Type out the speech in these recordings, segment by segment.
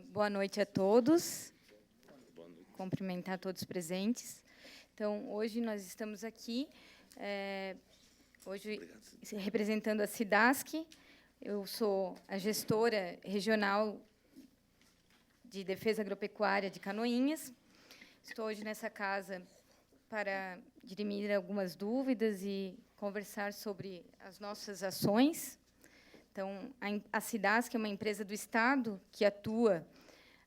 Boa noite a todos. Cumprimentar todos os presentes. Então, hoje nós estamos aqui, hoje representando a SIDASC. Eu sou a gestora regional de defesa agropecuária de Canoinhas. Estou hoje nessa casa para dirimir algumas dúvidas e conversar sobre as nossas ações. Então, a SIDASC é uma empresa do Estado que atua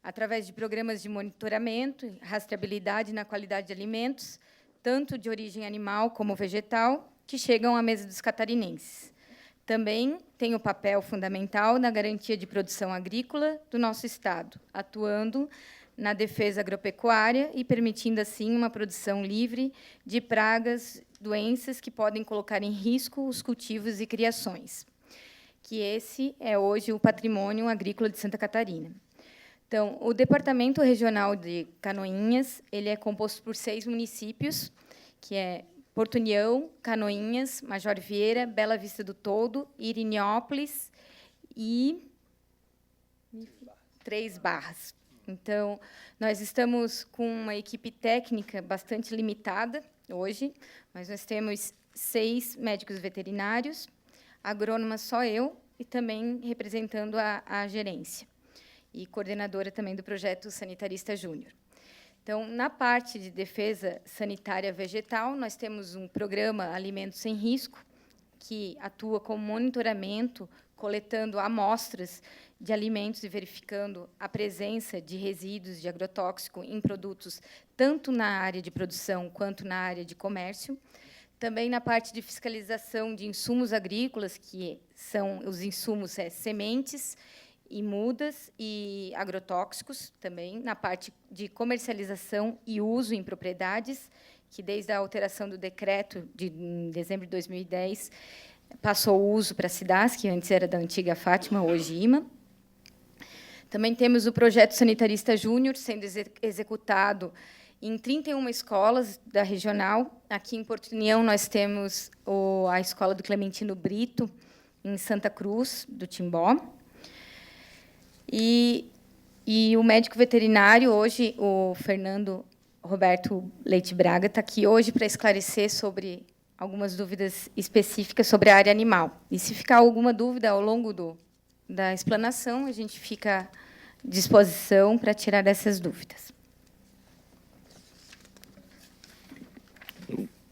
através de programas de monitoramento e rastreabilidade na qualidade de alimentos, tanto de origem animal como vegetal, que chegam à mesa dos catarinenses. Também tem o papel fundamental na garantia de produção agrícola do nosso Estado, atuando na defesa agropecuária e permitindo, assim, uma produção livre de pragas, doenças que podem colocar em risco os cultivos e criações, que esse é hoje o patrimônio agrícola de Santa Catarina. Então, o Departamento Regional de Canoinhas, ele é composto por 6 municípios, que é Porto União, Canoinhas, Major Vieira, Bela Vista do Toldo, Irineópolis e 3 Barras. Então, nós estamos com uma equipe técnica bastante limitada hoje, mas nós temos 6 médicos veterinários, agrônoma só eu, e também representando a gerência, e coordenadora também do projeto Sanitarista Júnior. Então, na parte de defesa sanitária vegetal, nós temos um programa Alimentos Sem Risco, que atua com monitoramento, coletando amostras de alimentos e verificando a presença de resíduos de agrotóxico em produtos, tanto na área de produção quanto na área de comércio. Também na parte de fiscalização de insumos agrícolas, que são os insumos sementes e mudas e agrotóxicos, também na parte de comercialização e uso em propriedades, que desde a alteração do decreto de dezembro de 2010 passou o uso para a SIDASC, que antes era da antiga Fátima, hoje IMA. Também temos o projeto Sanitarista Júnior sendo executado em 31 escolas da regional. Aqui em Porto União, nós temos a Escola do Clementino Brito, em Santa Cruz, do Timbó. E o médico veterinário, hoje, o Fernando Roberto Leite Braga, está aqui hoje para esclarecer sobre algumas dúvidas específicas sobre a área animal. E, se ficar alguma dúvida ao longo da explanação, a gente fica à disposição para tirar essas dúvidas.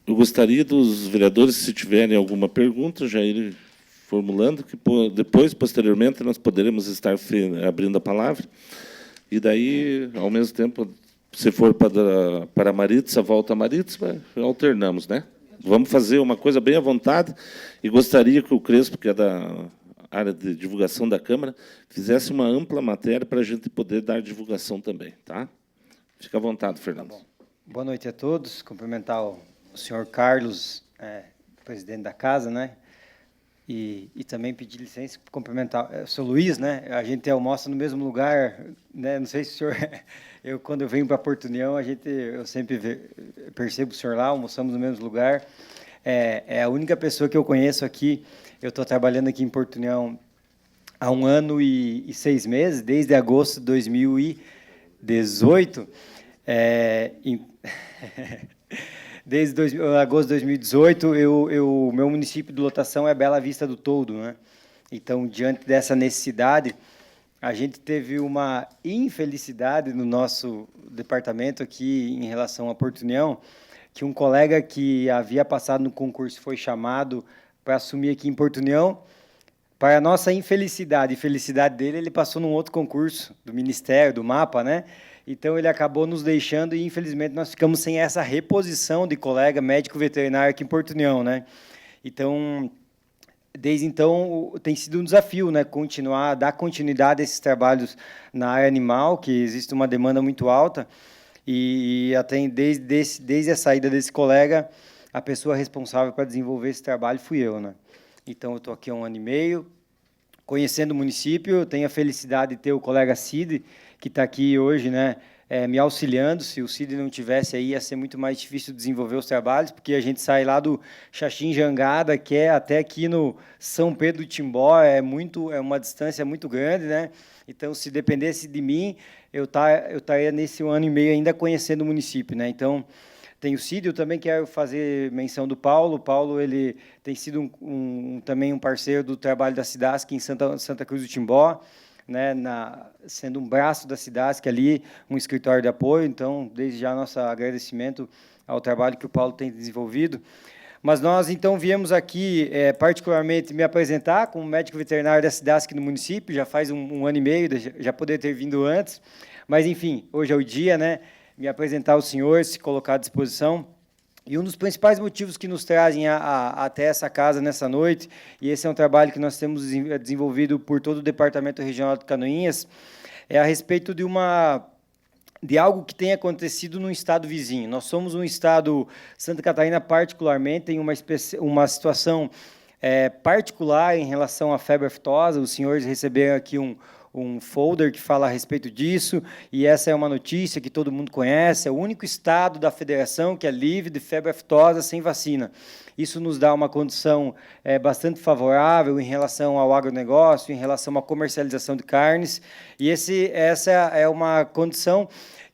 Eu gostaria dos vereadores, se tiverem alguma pergunta, já irem formulando, que depois, posteriormente, nós poderemos estar abrindo a palavra. E daí, ao mesmo tempo, se for para a Maritza, volta a Maritza, alternamos, né? Vamos fazer uma coisa bem à vontade, e gostaria que o Crespo, que é da área de divulgação da Câmara, fizesse uma ampla matéria para a gente poder dar divulgação também, tá? Fica à vontade, Fernando. Tá bom. Boa noite a todos. Cumprimentar o senhor Carlos, presidente da casa, né? E também pedir licença para cumprimentar o senhor Luiz, né? A gente almoça no mesmo lugar, né? Não sei se o senhor... quando eu venho para Porto União, eu sempre percebo o senhor lá, almoçamos no mesmo lugar. É a única pessoa que eu conheço aqui. Eu estou trabalhando aqui em Porto União há 1 ano e 6 meses, desde agosto de 2018. Desde agosto de 2018, o meu município de lotação é Bela Vista do Toldo, né? Então, diante dessa necessidade, a gente teve uma infelicidade no nosso departamento aqui em relação a Porto União, que um colega que havia passado no concurso foi chamado para assumir aqui em Porto União. Para a nossa infelicidade e felicidade dele, ele passou num outro concurso do Ministério, do MAPA, né? Então, ele acabou nos deixando e, infelizmente, nós ficamos sem essa reposição de colega médico veterinário aqui em Porto União, né? Então, desde então, tem sido um desafio, né? Dar continuidade a esses trabalhos na área animal, que existe uma demanda muito alta, e até desde a saída desse colega, a pessoa responsável para desenvolver esse trabalho fui eu, né? Então, eu estou aqui há 1 ano e meio, conhecendo o município. Eu tenho a felicidade de ter o colega Cid, que está aqui hoje, né, me auxiliando. Se o Cid não tivesse aí, ia ser muito mais difícil desenvolver os trabalhos, porque a gente sai lá do Xaxim Jangada, que é até aqui no São Pedro do Timbó, é uma distância muito grande, né? Então, se dependesse de mim, eu estaria nesse 1 ano e meio ainda conhecendo o município, né? Então, tem o Cid, eu também quero fazer menção do Paulo. O Paulo, ele tem sido também um parceiro do trabalho da Cidasc em Santa Cruz do Timbó, né, sendo um braço da Cidasc ali, um escritório de apoio. Então, desde já, nosso agradecimento ao trabalho que o Paulo tem desenvolvido. Mas nós, então, viemos aqui, particularmente, me apresentar como médico veterinário da Cidasc no município, já faz um ano e meio, já poderia ter vindo antes, mas, enfim, hoje é o dia, né, me apresentar aos senhores, se colocar à disposição. E um dos principais motivos que nos trazem até essa casa nessa noite, e esse é um trabalho que nós temos desenvolvido por todo o Departamento Regional de Canoinhas, é a respeito de algo que tem acontecido no estado vizinho. Nós somos um estado, Santa Catarina particularmente, tem uma situação particular em relação à febre aftosa. Os senhores receberam aqui um folder que fala a respeito disso, e essa é uma notícia que todo mundo conhece. É o único estado da federação que é livre de febre aftosa sem vacina. Isso nos dá uma condição bastante favorável em relação ao agronegócio, em relação à comercialização de carnes, e essa é uma condição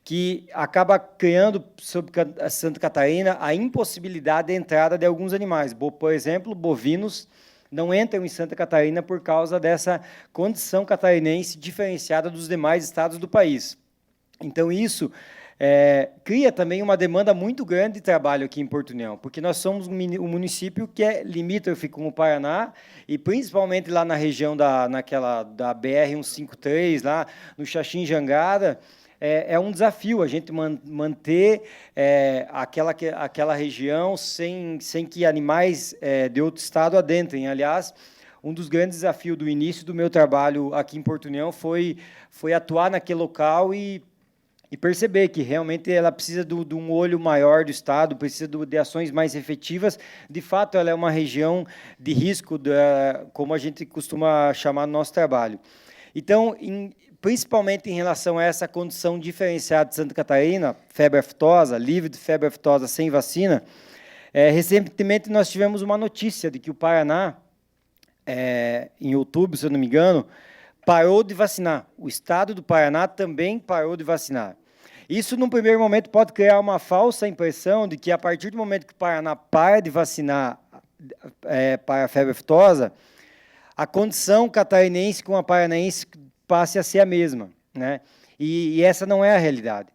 que acaba criando, sobre Santa Catarina, a impossibilidade de entrada de alguns animais. Por exemplo, bovinos não entram em Santa Catarina por causa dessa condição catarinense diferenciada dos demais estados do país. Então, isso cria também uma demanda muito grande de trabalho aqui em Porto União, porque nós somos um município que é limítrofe com o Paraná, e principalmente lá na região da BR-153, lá no Xaxim Jangada, é um desafio a gente manter aquela região sem que animais de outro estado adentrem. Aliás, um dos grandes desafios do início do meu trabalho aqui em Porto União foi atuar naquele local e perceber que realmente ela precisa de um olho maior do Estado, precisa de ações mais efetivas. De fato, ela é uma região de risco, como a gente costuma chamar no nosso trabalho. Então, principalmente em relação a essa condição diferenciada de Santa Catarina, febre aftosa, livre de febre aftosa sem vacina, recentemente nós tivemos uma notícia de que o Paraná, em outubro, se eu não me engano, parou de vacinar. O estado do Paraná também parou de vacinar. Isso, num primeiro momento, pode criar uma falsa impressão de que, a partir do momento que o Paraná para de vacinar para a febre aftosa, a condição catarinense com a paranaense passe a ser a mesma, né? E essa não é a realidade.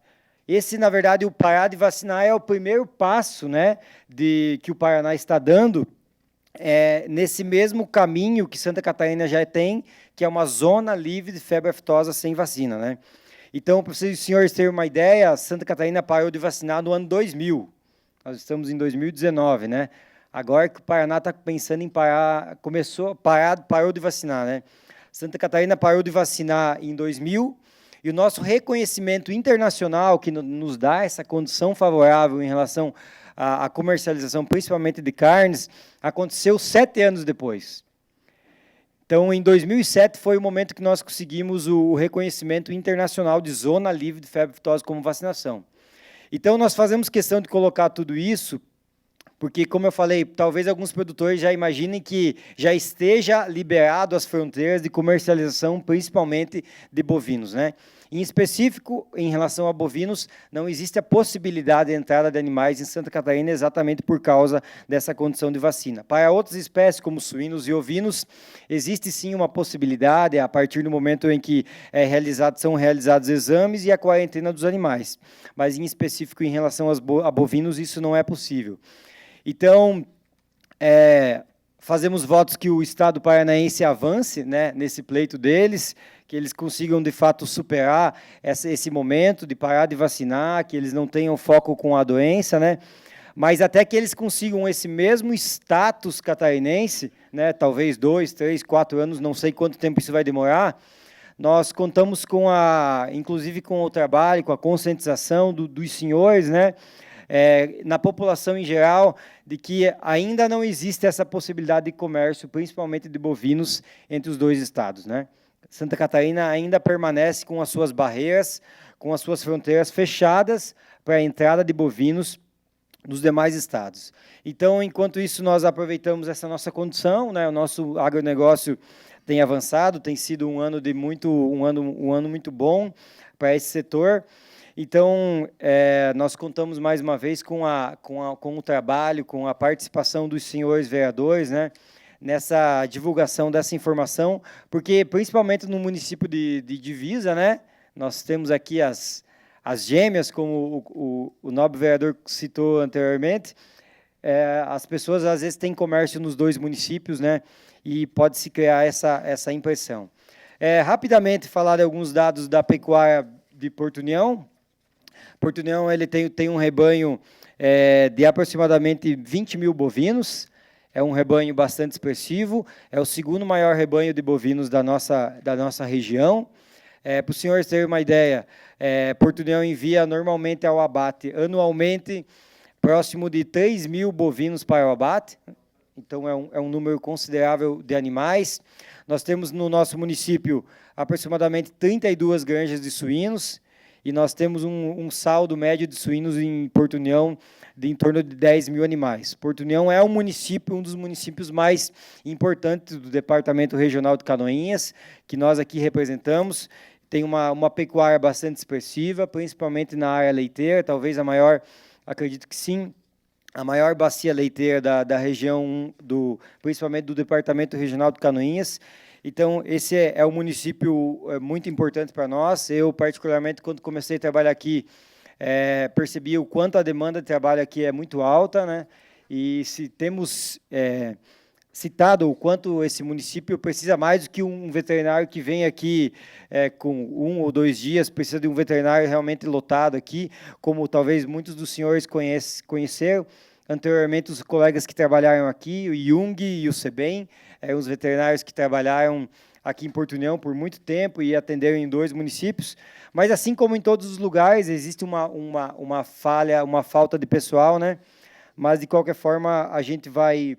Esse, na verdade, o parar de vacinar é o primeiro passo, né, que o Paraná está dando nesse mesmo caminho que Santa Catarina já tem, que é uma zona livre de febre aftosa sem vacina, né? Então, para os senhores terem uma ideia, Santa Catarina parou de vacinar no ano 2000. Nós estamos em 2019, né? Agora que o Paraná está pensando em parar, parou de vacinar, né? Santa Catarina parou de vacinar em 2000, e o nosso reconhecimento internacional, que nos dá essa condição favorável em relação à comercialização, principalmente de carnes, aconteceu 7 anos depois. Então, em 2007, foi o momento que nós conseguimos o reconhecimento internacional de zona livre de febre aftosa como vacinação. Então, nós fazemos questão de colocar tudo isso, porque, como eu falei, talvez alguns produtores já imaginem que já esteja liberado as fronteiras de comercialização, principalmente de bovinos, né? Em específico, em relação a bovinos, não existe a possibilidade de entrada de animais em Santa Catarina exatamente por causa dessa condição de vacina. Para outras espécies, como suínos e ovinos, existe sim uma possibilidade a partir do momento em que são realizados exames e a quarentena dos animais. Mas, em específico, em relação a bovinos, isso não é possível. Então, fazemos votos que o Estado paranaense avance, né, nesse pleito deles, que eles consigam, de fato, superar esse momento de parar de vacinar, que eles não tenham foco com a doença, né, mas até que eles consigam esse mesmo status catarinense, né, talvez 2, 3, 4 anos, não sei quanto tempo isso vai demorar. Nós contamos inclusive com o trabalho, com a conscientização dos senhores, né, na população em geral, de que ainda não existe essa possibilidade de comércio, principalmente de bovinos, entre os dois estados, né? Santa Catarina ainda permanece com as suas barreiras, com as suas fronteiras fechadas para a entrada de bovinos nos demais estados. Então, enquanto isso, nós aproveitamos essa nossa condição, né? O nosso agronegócio tem avançado, tem sido um ano muito bom para esse setor. Então, nós contamos mais uma vez com o trabalho, com a participação dos senhores vereadores, né, nessa divulgação dessa informação, porque, principalmente no município de Divisa, né, nós temos aqui as gêmeas, como o nobre vereador citou anteriormente, as pessoas, às vezes, têm comércio nos dois municípios, né, e pode-se criar essa impressão. Rapidamente, falar de alguns dados da pecuária de Porto União. Porto União ele tem um rebanho de aproximadamente 20 mil bovinos, é um rebanho bastante expressivo, é o segundo maior rebanho de bovinos da nossa região. Para os senhores terem uma ideia, Porto União envia normalmente ao abate, anualmente, próximo de 3 mil bovinos para o abate, então é um número considerável de animais. Nós temos no nosso município aproximadamente 32 granjas de suínos, e nós temos um saldo médio de suínos em Porto União de em torno de 10 mil animais. Porto União é um dos municípios mais importantes do Departamento Regional de Canoinhas, que nós aqui representamos. Tem uma pecuária bastante expressiva, principalmente na área leiteira, talvez a maior, acredito que sim, a maior bacia leiteira da região, principalmente do Departamento Regional de Canoinhas. Então, esse é um município muito importante para nós. Eu, particularmente, quando comecei a trabalhar aqui, percebi o quanto a demanda de trabalho aqui é muito alta, né? E se temos citado o quanto esse município precisa mais do que um veterinário que vem aqui com 1 ou 2 dias, precisa de um veterinário realmente lotado aqui, como talvez muitos dos senhores conheceram. Anteriormente, os colegas que trabalharam aqui, o Jung e o Sebem, os veterinários que trabalharam aqui em Porto União por muito tempo e atenderam em 2 municípios. Mas, assim como em todos os lugares, existe uma falta de pessoal, né? Mas, de qualquer forma, a gente vai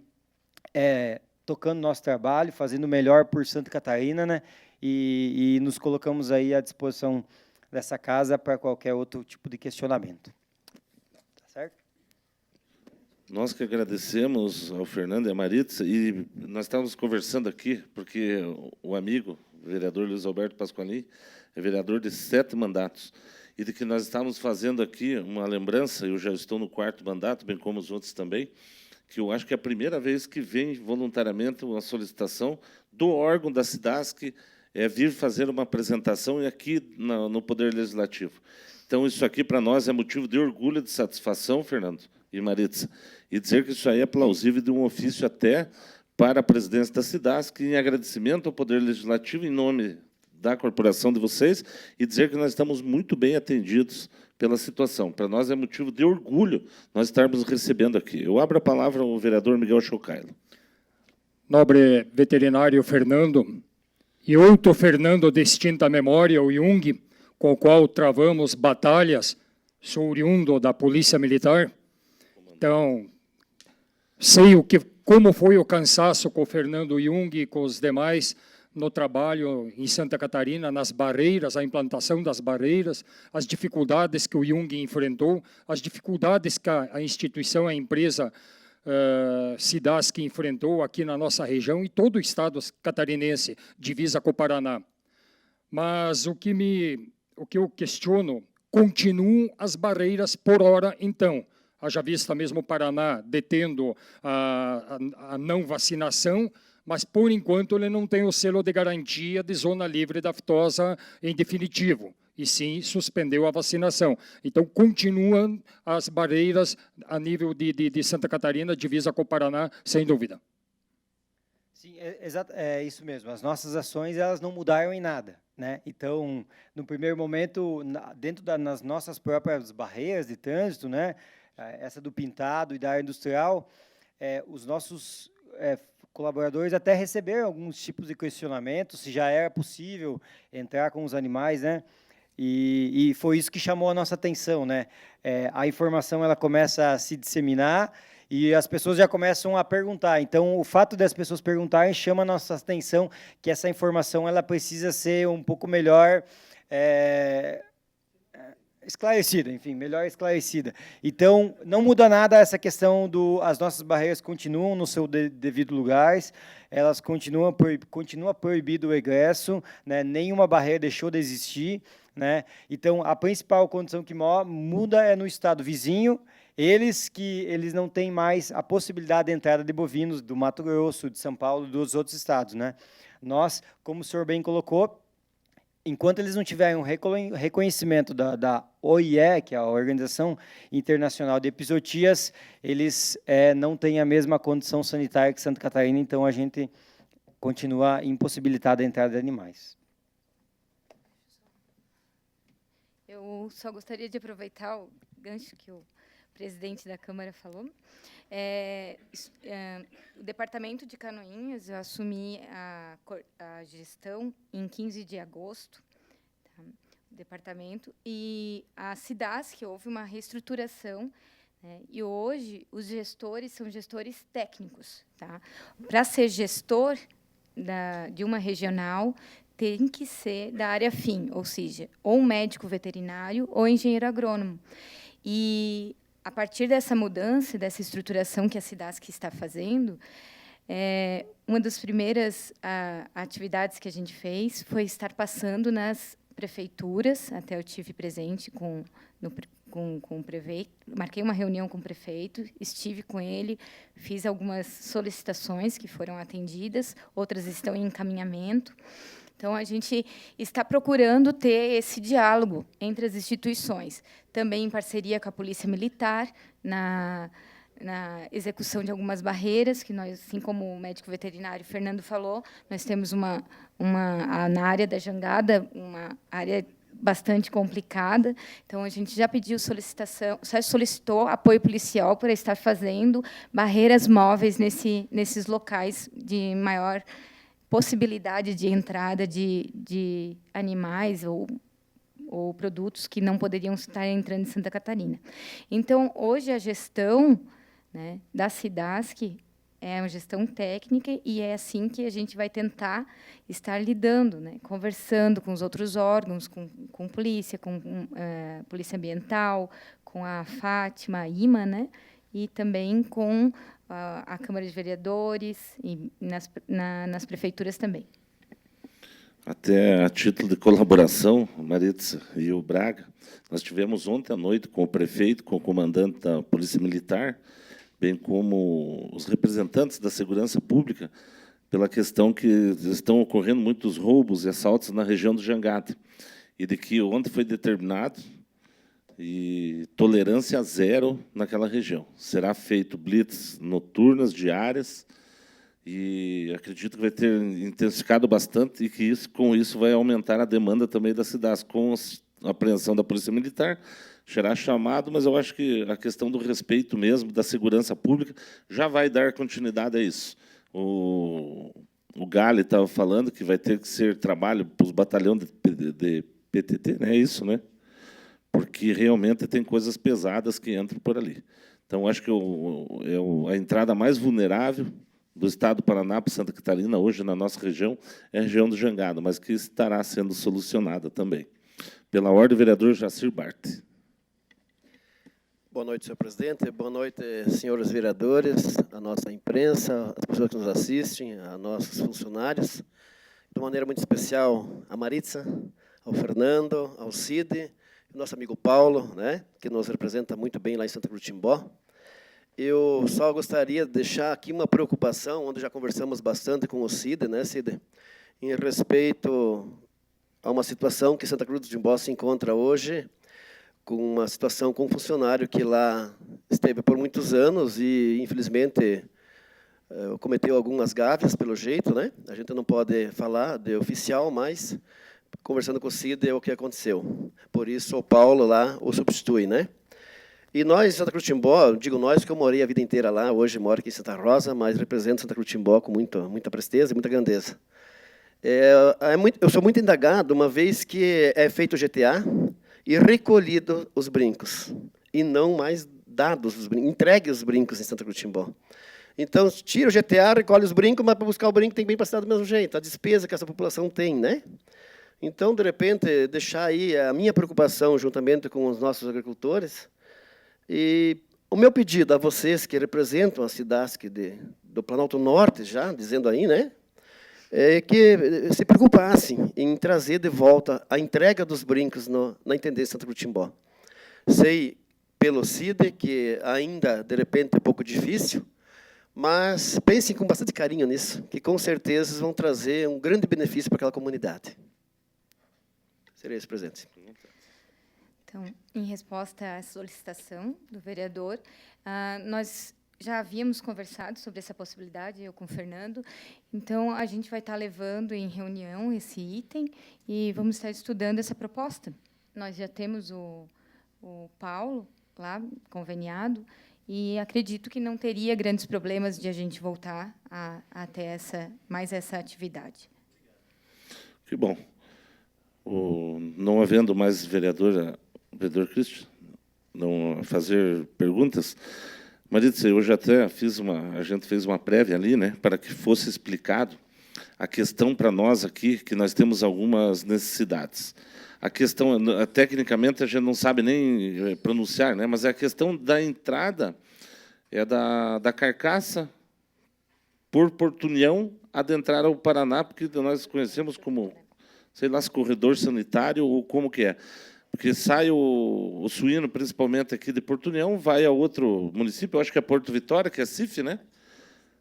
tocando nosso trabalho, fazendo o melhor por Santa Catarina, né? E nos colocamos aí à disposição dessa casa para qualquer outro tipo de questionamento. Tá certo? Nós que agradecemos ao Fernando e à Maritza, e nós estávamos conversando aqui, porque o amigo, o vereador Luiz Alberto Pasqualin, é vereador de 7 mandatos, e de que nós estávamos fazendo aqui uma lembrança, eu já estou no 4º mandato, bem como os outros também, que eu acho que é a primeira vez que vem voluntariamente uma solicitação do órgão da SIDASC vir fazer uma apresentação aqui no Poder Legislativo. Então, isso aqui, para nós, é motivo de orgulho e de satisfação, Fernando e Maritza, e dizer que isso aí é plausível de um ofício até para a presidência da SIDASC, em agradecimento ao Poder Legislativo, em nome da corporação de vocês, e dizer que nós estamos muito bem atendidos pela situação. Para nós é motivo de orgulho nós estarmos recebendo aqui. Eu abro a palavra ao vereador Miguel Chocailo. Nobre veterinário Fernando, e outro Fernando de extinta memória, o Jung, com o qual travamos batalhas, sou oriundo da Polícia Militar. Então, sei como foi o cansaço com o Fernando Jung e com os demais no trabalho em Santa Catarina, nas barreiras, a implantação das barreiras, as dificuldades que o Jung enfrentou, as dificuldades que a instituição, a empresa SIDASC enfrentou aqui na nossa região e todo o estado catarinense, divisa com o Paraná. Mas o que eu questiono, continuam as barreiras por hora, então. Haja vista mesmo o Paraná detendo a não vacinação, mas, por enquanto, ele não tem o selo de garantia de zona livre da aftosa em definitivo, e sim suspendeu a vacinação. Então, continuam as barreiras a nível de Santa Catarina, divisa com o Paraná, sem dúvida. Sim, é isso mesmo. As nossas ações elas não mudaram em nada, né? Então, no primeiro momento, dentro das nossas próprias barreiras de trânsito, né? Essa do pintado e da área industrial, os nossos colaboradores até receberam alguns tipos de questionamentos, se já era possível entrar com os animais, né? E foi isso que chamou a nossa atenção, né? A informação ela começa a se disseminar e as pessoas já começam a perguntar. Então, o fato das pessoas perguntarem chama a nossa atenção que essa informação ela precisa ser um pouco melhor esclarecida, enfim, melhor esclarecida. Então, não muda nada essa questão as nossas barreiras continuam no seu devido lugares, elas continua proibido o egresso, né? Nenhuma barreira deixou de existir, né? Então, a principal condição que muda é no estado vizinho, eles não têm mais a possibilidade de entrada de bovinos do Mato Grosso, de São Paulo, dos outros estados, né? Nós, como o senhor bem colocou, enquanto eles não tiverem um reconhecimento da OIE, que é a Organização Internacional de Epizootias, eles não têm a mesma condição sanitária que Santa Catarina, então a gente continua impossibilitado a entrada de animais. Eu só gostaria de aproveitar o gancho que o presidente da Câmara falou. O departamento de Canoinhas, eu assumi a gestão em 15 de agosto, tá? O departamento, e a Cidasc, houve uma reestruturação, né? E hoje os gestores são gestores técnicos. Tá? Para ser gestor de uma regional, tem que ser da área fim, ou seja, ou um médico veterinário ou engenheiro agrônomo. E a partir dessa mudança, dessa estruturação que a Cidasc está fazendo, uma das primeiras atividades que a gente fez foi estar passando nas prefeituras, até eu tive presente com o prefeito, marquei uma reunião com o prefeito, estive com ele, fiz algumas solicitações que foram atendidas, outras estão em encaminhamento. Então, a gente está procurando ter esse diálogo entre as instituições, também em parceria com a Polícia Militar, na execução de algumas barreiras, que nós, assim como o médico veterinário Fernando falou, nós temos na área da jangada, uma área bastante complicada. Então, a gente já pediu já solicitou apoio policial para estar fazendo barreiras móveis nesses locais de maior possibilidade de entrada de animais ou produtos que não poderiam estar entrando em Santa Catarina. Então, hoje, a gestão, né, da Cidasc é uma gestão técnica e é assim que a gente vai tentar estar lidando, né, conversando com os outros órgãos, com polícia, com Polícia Ambiental, com a Fátima, a IMA, né, e também com a Câmara de Vereadores e nas prefeituras também. Até a título de colaboração, Maritza e o Braga, nós tivemos ontem à noite com o prefeito, com o comandante da Polícia Militar, bem como os representantes da segurança pública, pela questão que estão ocorrendo muitos roubos e assaltos na região do Jangada, e de que ontem foi determinado e tolerância zero naquela região. Será feito blitz noturnas, diárias, e acredito que vai ter intensificado bastante e que com isso vai aumentar a demanda também da cidade, com a apreensão da Polícia Militar. Será chamado, mas eu acho que a questão do respeito mesmo, da segurança pública, já vai dar continuidade a isso. O Gali estava falando que vai ter que ser trabalho para os batalhões de PTT, né? É isso, né? Porque realmente tem coisas pesadas que entram por ali. Então, acho que a entrada mais vulnerável do estado do Paraná para Santa Catarina, hoje, na nossa região, é a região do Jangada, mas que estará sendo solucionada também. Pela ordem, vereador Jacir Bart. Boa noite, senhor presidente. Boa noite, senhores vereadores, a nossa imprensa, as pessoas que nos assistem, a nossos funcionários. De maneira muito especial, a Maritza, ao Fernando, ao Cid, nosso amigo Paulo, né, que nos representa muito bem lá em Santa Cruz do Timbó. Eu só gostaria de deixar aqui uma preocupação, onde já conversamos bastante com o Cid, né, Cid, em respeito a uma situação que Santa Cruz do Timbó se encontra hoje, com uma situação com um funcionário que lá esteve por muitos anos e, infelizmente, cometeu algumas gafes, pelo jeito, né? A gente não pode falar de oficial, mas, conversando com o Cid, é o que aconteceu. Por isso, o Paulo lá o substitui, né? E nós, em Santa Cruz do Timbó, digo nós, porque eu morei a vida inteira lá, hoje moro aqui em Santa Rosa, mas represento Santa Cruz do Timbó com muita presteza e muita grandeza. Eu sou muito indagado, uma vez que é feito o GTA e recolhido os brincos, e não mais dados os brincos, entregue os brincos em Santa Cruz do Timbó. Então, tira o GTA, recolhe os brincos, mas para buscar o brinco tem que vir para a cidade do mesmo jeito, a despesa que essa população tem, né? Então, de repente, deixar aí a minha preocupação juntamente com os nossos agricultores. E o meu pedido a vocês que representam a SIDASC do Planalto Norte, já dizendo aí, né, é que se preocupassem em trazer de volta a entrega dos brincos na Intendência Santa Cruz de Timbó. Sei pelo CIDE que ainda, de repente, é pouco difícil, mas pensem com bastante carinho nisso, que com certeza vão trazer um grande benefício para aquela comunidade. Seria esse presente. Então, em resposta à solicitação do vereador, nós já havíamos conversado sobre essa possibilidade, eu com o Fernando, então a gente vai estar levando em reunião esse item e vamos estar estudando essa proposta. Nós já temos o Paulo lá conveniado e acredito que não teria grandes problemas de a gente voltar a ter mais essa atividade. Que bom. Não havendo mais vereador Cristian, não fazer perguntas, Maritza, eu já até a gente fez uma prévia ali, né, para que fosse explicado a questão para nós aqui, que nós temos algumas necessidades. A questão, tecnicamente, a gente não sabe nem pronunciar, né, mas a questão da entrada é da Carcaça por Portunhão adentrar ao Paraná, porque nós conhecemos como, sei lá, se corredor sanitário ou como que é. Porque sai o suíno, principalmente aqui de Portunhão, vai a outro município, eu acho que é Porto Vitória, que é CIF, né?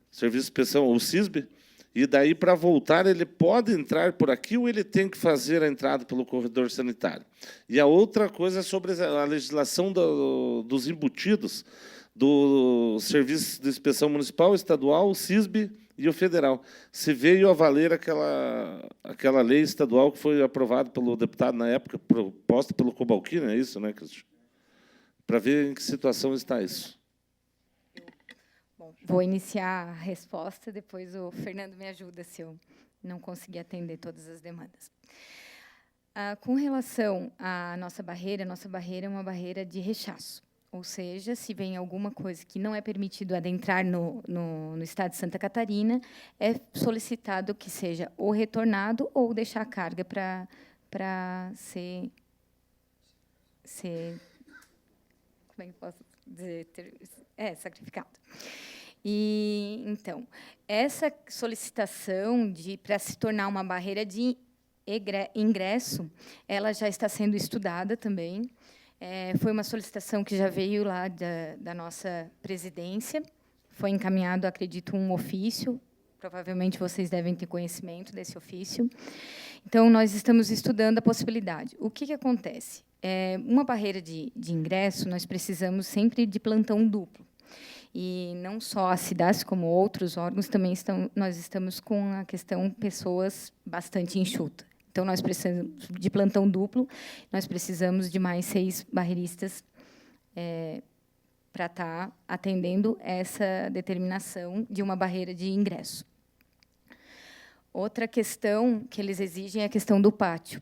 Serviço de Inspeção, o CISB, e daí, para voltar, ele pode entrar por aqui ou ele tem que fazer a entrada pelo corredor sanitário. E a outra coisa é sobre a legislação dos embutidos do Serviço de Inspeção Municipal, Estadual, o CISB e o federal. Se veio a valer aquela lei estadual que foi aprovada pelo deputado na época, proposta pelo Cobalcini, é isso, né, Cristian? Para ver em que situação está isso. Bom, vou iniciar a resposta, depois o Fernando me ajuda se eu não conseguir atender todas as demandas. Com relação à nossa barreira é uma barreira de rechaço. Ou seja, se vem alguma coisa que não é permitido adentrar no estado de Santa Catarina, é solicitado que seja ou retornado ou deixar a carga para ser... Como é que eu posso dizer? Sacrificado. E, então, essa solicitação para se tornar uma barreira de ingresso, ela já está sendo estudada também. Foi uma solicitação que já veio lá da nossa presidência, foi encaminhado, acredito, um ofício, provavelmente vocês devem ter conhecimento desse ofício. Então, nós estamos estudando a possibilidade. O que acontece? Uma barreira de ingresso, nós precisamos sempre de plantão duplo. E não só a SIDASC, como outros órgãos, também nós estamos com a questão pessoas bastante enxuta. Então, nós precisamos de plantão duplo, nós precisamos de mais 6 barreiristas para estar atendendo essa determinação de uma barreira de ingresso. Outra questão que eles exigem é a questão do pátio.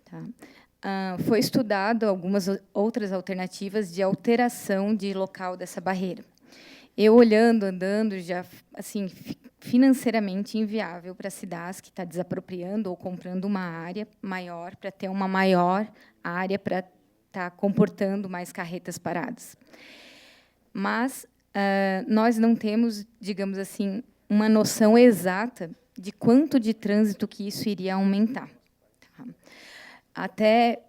Tá? Foi estudado algumas outras alternativas de alteração de local dessa barreira. Eu, andando, já assim, financeiramente inviável para a SIDASC, que está desapropriando ou comprando uma área maior para ter uma maior área para estar comportando mais carretas paradas. Mas nós não temos, digamos assim, uma noção exata de quanto de trânsito que isso iria aumentar. Tá? Até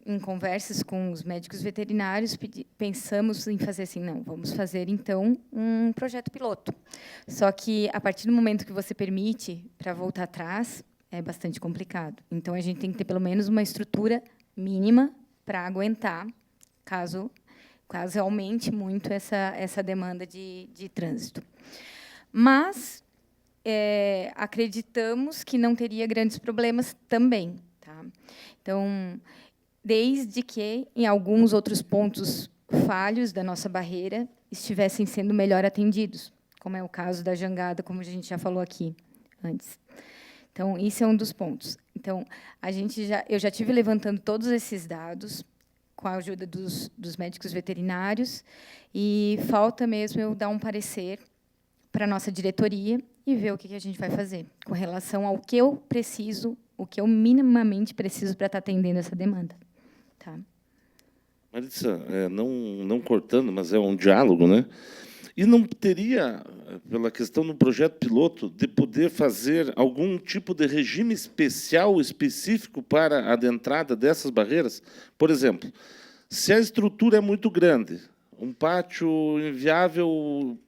em conversas com os médicos veterinários, pensamos em fazer assim, não, vamos fazer, então, um projeto piloto. Só que, a partir do momento que você permite para voltar atrás, é bastante complicado. Então, a gente tem que ter, pelo menos, uma estrutura mínima para aguentar, caso aumente muito essa demanda de trânsito. Mas acreditamos que não teria grandes problemas também. Tá? Então, desde que, em alguns outros pontos falhos da nossa barreira, estivessem sendo melhor atendidos, como é o caso da jangada, como a gente já falou aqui antes. Então, isso é um dos pontos. Então, eu já estive levantando todos esses dados com a ajuda dos médicos veterinários, e falta mesmo eu dar um parecer para a nossa diretoria e ver o que a gente vai fazer com relação ao que eu preciso o que eu minimamente preciso para estar atendendo essa demanda. Tá? Maritza, não cortando, mas é um diálogo, né? E não teria, pela questão do projeto piloto, de poder fazer algum tipo de regime especial, específico para a adentrada dessas barreiras? Por exemplo, se a estrutura é muito grande, um pátio inviável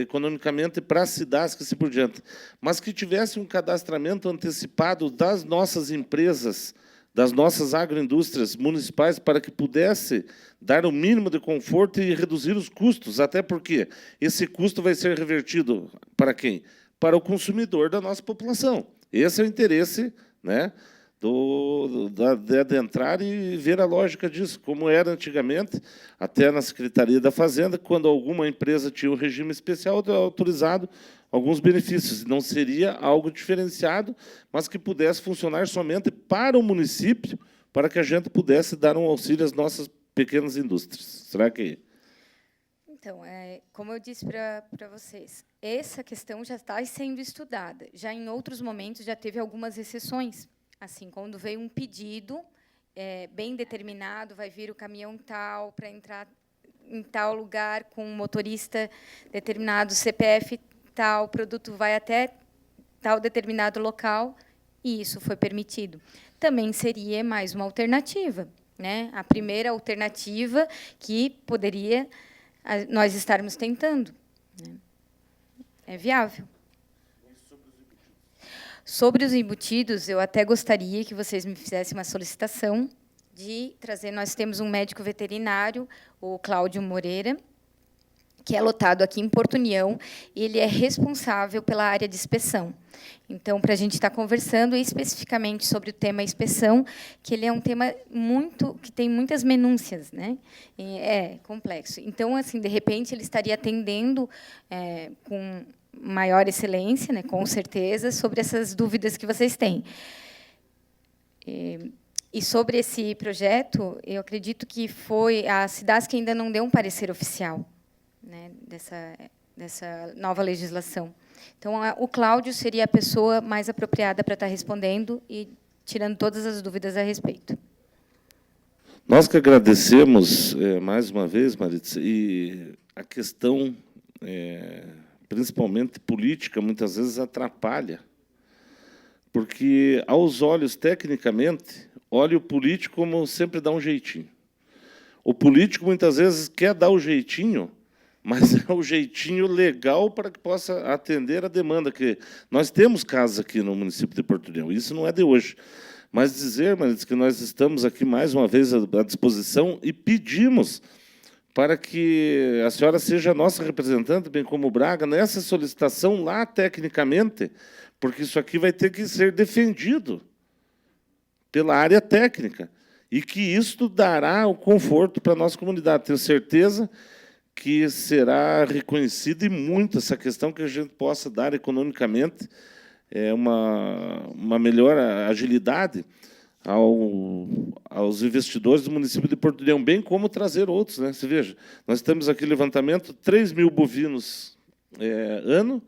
economicamente para as cidades, que se por diante, mas que tivesse um cadastramento antecipado das nossas empresas, das nossas agroindústrias municipais, para que pudesse dar o mínimo de conforto e reduzir os custos, até porque esse custo vai ser revertido para quem? Para o consumidor da nossa população. Esse é o interesse, né, de adentrar e ver a lógica disso, como era antigamente, até na Secretaria da Fazenda, quando alguma empresa tinha um regime especial autorizado alguns benefícios. Não seria algo diferenciado, mas que pudesse funcionar somente para o município, para que a gente pudesse dar um auxílio às nossas pequenas indústrias. Será que... Então, como eu disse para vocês, essa questão já está sendo estudada. Já em outros momentos já teve algumas exceções. Assim, quando veio um pedido bem determinado, vai vir o caminhão tal para entrar em tal lugar com um motorista determinado, CPF tal, o produto vai até tal determinado local, e isso foi permitido. Também seria mais uma alternativa, né? A primeira alternativa que poderia nós estarmos tentando, né? É viável. Sobre os embutidos, eu até gostaria que vocês me fizessem uma solicitação de trazer. Nós temos um médico veterinário, o Cláudio Moreira, que é lotado aqui em Porto União, e ele é responsável pela área de inspeção. Então, para a gente estar conversando especificamente sobre o tema inspeção, que ele é um tema que tem muitas minúcias, né? É complexo. Então, assim, de repente, ele estaria atendendo com maior excelência, né, com certeza, sobre essas dúvidas que vocês têm. E sobre esse projeto, eu acredito que foi a SIDASC ainda não deu um parecer oficial, né, dessa nova legislação. Então, o Cláudio seria a pessoa mais apropriada para estar respondendo e tirando todas as dúvidas a respeito. Nós que agradecemos mais uma vez, Maritza, e a questão, principalmente política, muitas vezes atrapalha, porque, aos olhos, tecnicamente, olha o político como sempre dá um jeitinho. O político, muitas vezes, quer dar o jeitinho, mas é o jeitinho legal para que possa atender a demanda, que nós temos casos aqui no município de Porto União, isso não é de hoje. Mas dizer, Maritza, que nós estamos aqui mais uma vez à disposição e pedimos para que a senhora seja a nossa representante, bem como o Braga, nessa solicitação lá tecnicamente, porque isso aqui vai ter que ser defendido pela área técnica, e que isso dará o conforto para a nossa comunidade. Tenho certeza que será reconhecida e muito essa questão, que a gente possa dar economicamente uma melhor agilidade aos investidores do município de Porto União, bem como trazer outros, né? Você veja, nós temos aqui levantamento, 3.000 bovinos ano,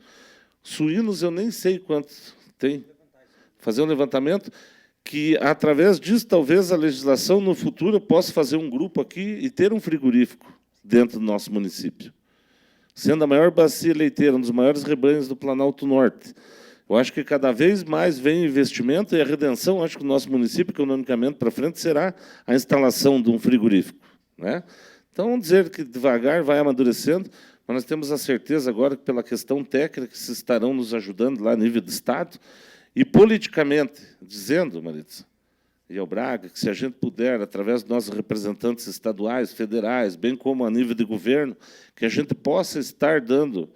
suínos eu nem sei quanto tem. Fazer um levantamento que, através disso, talvez a legislação, no futuro, possa fazer um grupo aqui e ter um frigorífico dentro do nosso município. Sendo a maior bacia leiteira, um dos maiores rebanhos do Planalto Norte. Eu acho que cada vez mais vem investimento, e a redenção, acho que o nosso município, economicamente para frente, será a instalação de um frigorífico, né? Então, vamos dizer que devagar vai amadurecendo, mas nós temos a certeza agora que, pela questão técnica, que se estarão nos ajudando lá a nível do Estado, e politicamente, dizendo, Maritza, e ao Braga, que se a gente puder, através dos nossos representantes estaduais, federais, bem como a nível de governo, que a gente possa estar dando,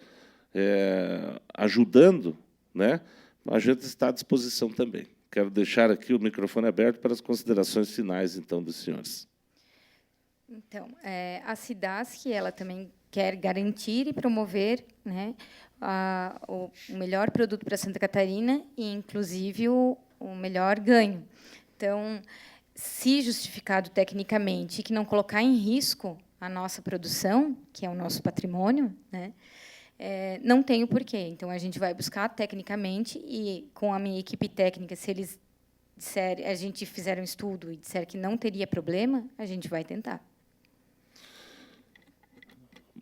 ajudando, né? A gente está à disposição também. Quero deixar aqui o microfone aberto para as considerações finais, então, dos senhores. Então, a SIDASC, ela também quer garantir e promover, né, o melhor produto para Santa Catarina e, inclusive, o melhor ganho. Então, se justificado tecnicamente e que não colocar em risco a nossa produção, que é o nosso patrimônio, né, não tem o porquê. Então, a gente vai buscar tecnicamente, e com a minha equipe técnica, se eles a gente fizer um estudo e disser que não teria problema, a gente vai tentar.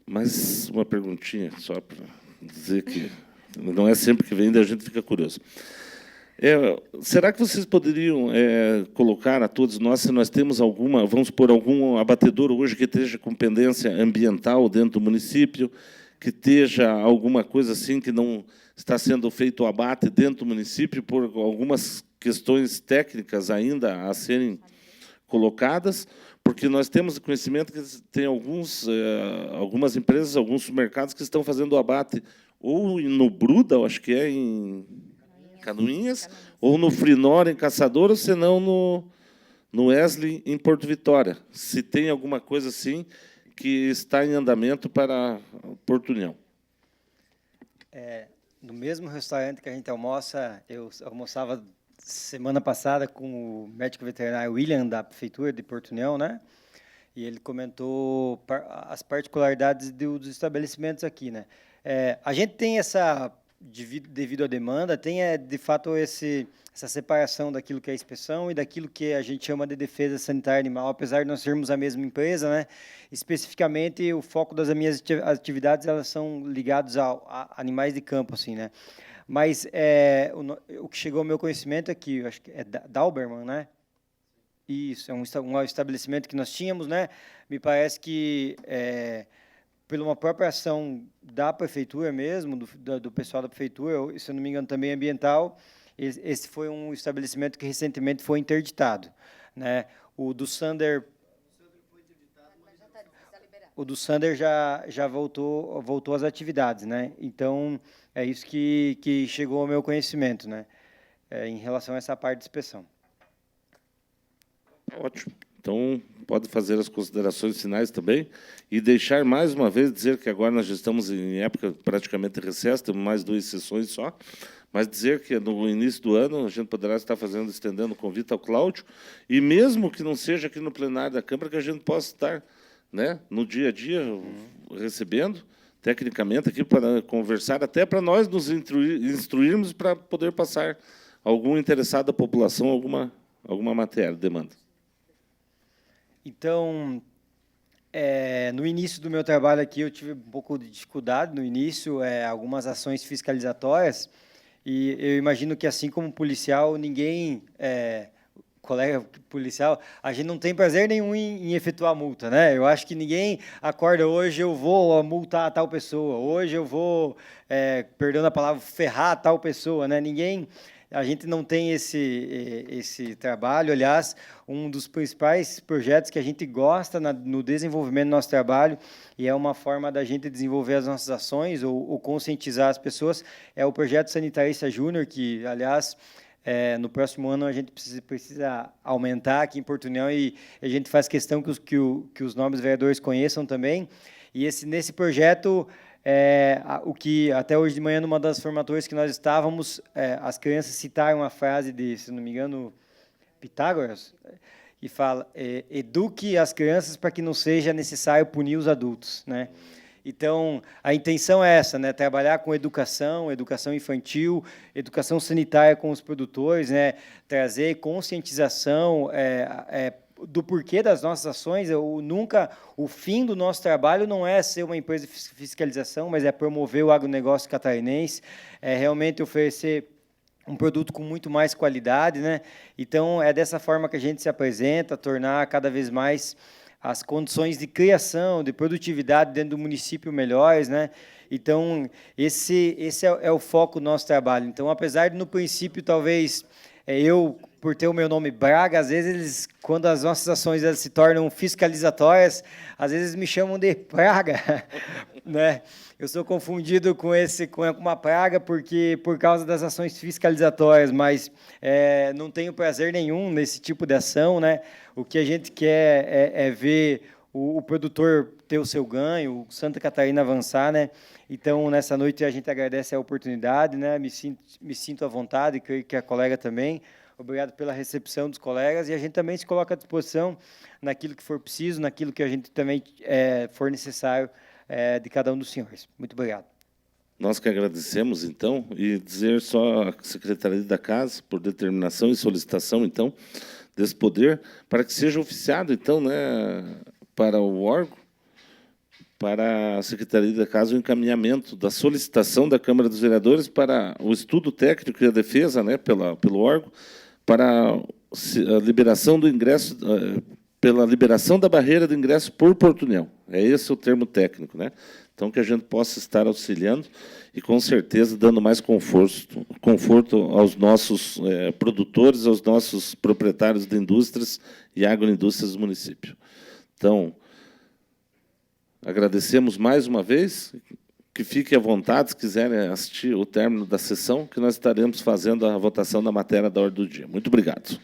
Mas uma perguntinha, só para dizer que não é sempre que vem, daí a gente fica curioso. Será que vocês poderiam colocar a todos nós, se nós temos alguma, vamos supor, algum abatedor hoje que esteja com pendência ambiental dentro do município, que esteja alguma coisa assim que não está sendo feito o abate dentro do município por algumas questões técnicas ainda a serem colocadas, porque nós temos conhecimento que tem algumas empresas, alguns supermercados que estão fazendo o abate ou no Bruda, acho que é em Canoinhas, ou no Frinor, em Caçador, ou senão no Wesley, em Porto Vitória. Se tem alguma coisa assim que está em andamento para Porto União. No mesmo restaurante que a gente almoça, eu almoçava semana passada com o médico veterinário William, da Prefeitura de Porto União, né? E ele comentou as particularidades dos estabelecimentos aqui, né? A gente tem essa, devido à demanda, tem, de fato, essa separação daquilo que é inspeção e daquilo que a gente chama de defesa sanitária animal, apesar de nós sermos a mesma empresa, né? Especificamente, o foco das minhas atividades, elas são ligadas a animais de campo, assim, né? Mas o que chegou ao meu conhecimento é que, acho que é Dauberman, né? Isso, é um estabelecimento que nós tínhamos, né? Me parece que, por uma própria ação da prefeitura mesmo, do pessoal da prefeitura, se eu não me engano também ambiental, esse foi um estabelecimento que recentemente foi interditado, né? O do Sander já voltou às atividades, né? Então, é isso que chegou ao meu conhecimento, né? Em relação a essa parte de inspeção. Ótimo. Então, pode fazer as considerações finais também e deixar, mais uma vez, dizer que agora nós já estamos em época praticamente de recesso, temos mais 2 sessões só, mas dizer que no início do ano a gente poderá estar estendendo o convite ao Cláudio, e mesmo que não seja aqui no plenário da Câmara, que a gente possa estar, né, no dia a dia, recebendo, tecnicamente, aqui para conversar, até para nós nos instruirmos para poder passar algum interessado da população, alguma matéria, demanda. Então, no início do meu trabalho aqui, eu tive um pouco de dificuldade no início, algumas ações fiscalizatórias, e eu imagino que, assim como policial, ninguém, colega policial, a gente não tem prazer nenhum em efetuar multa, né? Eu acho que ninguém acorda, hoje eu vou multar tal pessoa, hoje eu vou, perdão a palavra, ferrar tal pessoa, né? A gente não tem esse trabalho. Aliás, um dos principais projetos que a gente gosta no desenvolvimento do nosso trabalho, e é uma forma da gente desenvolver as nossas ações ou conscientizar as pessoas, é o projeto Sanitarista Júnior, que, aliás, no próximo ano a gente precisa aumentar aqui em Porto União, e a gente faz questão que os nobres vereadores conheçam também. E nesse projeto, o que até hoje de manhã, numa das formaturas que nós estávamos, as crianças citaram uma frase de, se não me engano, Pitágoras, que fala: eduque as crianças para que não seja necessário punir os adultos, né? Então, a intenção é essa, né? Trabalhar com educação infantil, educação sanitária com os produtores, né? Trazer conscientização do porquê das nossas ações. O fim do nosso trabalho não é ser uma empresa de fiscalização, mas é promover o agronegócio catarinense, realmente oferecer um produto com muito mais qualidade, né? Então, é dessa forma que a gente se apresenta, tornar cada vez mais as condições de criação, de produtividade dentro do município melhores, né? Então, esse é o foco do nosso trabalho. Então, apesar de, no princípio, talvez, eu, por ter o meu nome Braga, às vezes, quando as nossas ações elas se tornam fiscalizatórias, às vezes me chamam de praga, né? Eu sou confundido com uma praga por causa das ações fiscalizatórias, mas não tenho prazer nenhum nesse tipo de ação, né? O que a gente quer é ver o produtor ter o seu ganho, o Santa Catarina avançar, né? Então, nessa noite, a gente agradece a oportunidade, né? Me sinto à vontade, creio que a colega também. Obrigado pela recepção dos colegas, e a gente também se coloca à disposição naquilo que for preciso, naquilo que a gente também for necessário de cada um dos senhores. Muito obrigado. Nós que agradecemos, então, e dizer só à Secretaria da Casa, por determinação e solicitação, então, desse poder, para que seja oficiado, então, né, para o órgão, para a Secretaria da Casa, o encaminhamento da solicitação da Câmara dos Vereadores para o estudo técnico e a defesa, né, pelo órgão, para a liberação do ingresso, pela liberação da barreira de ingresso por portunhão. É esse o termo técnico, né? Então, que a gente possa estar auxiliando e, com certeza, dando mais conforto aos nossos produtores, aos nossos proprietários de indústrias e agroindústrias do município. Então, agradecemos mais uma vez, que fiquem à vontade, se quiserem assistir o término da sessão, que nós estaremos fazendo a votação da matéria da ordem do dia. Muito obrigado.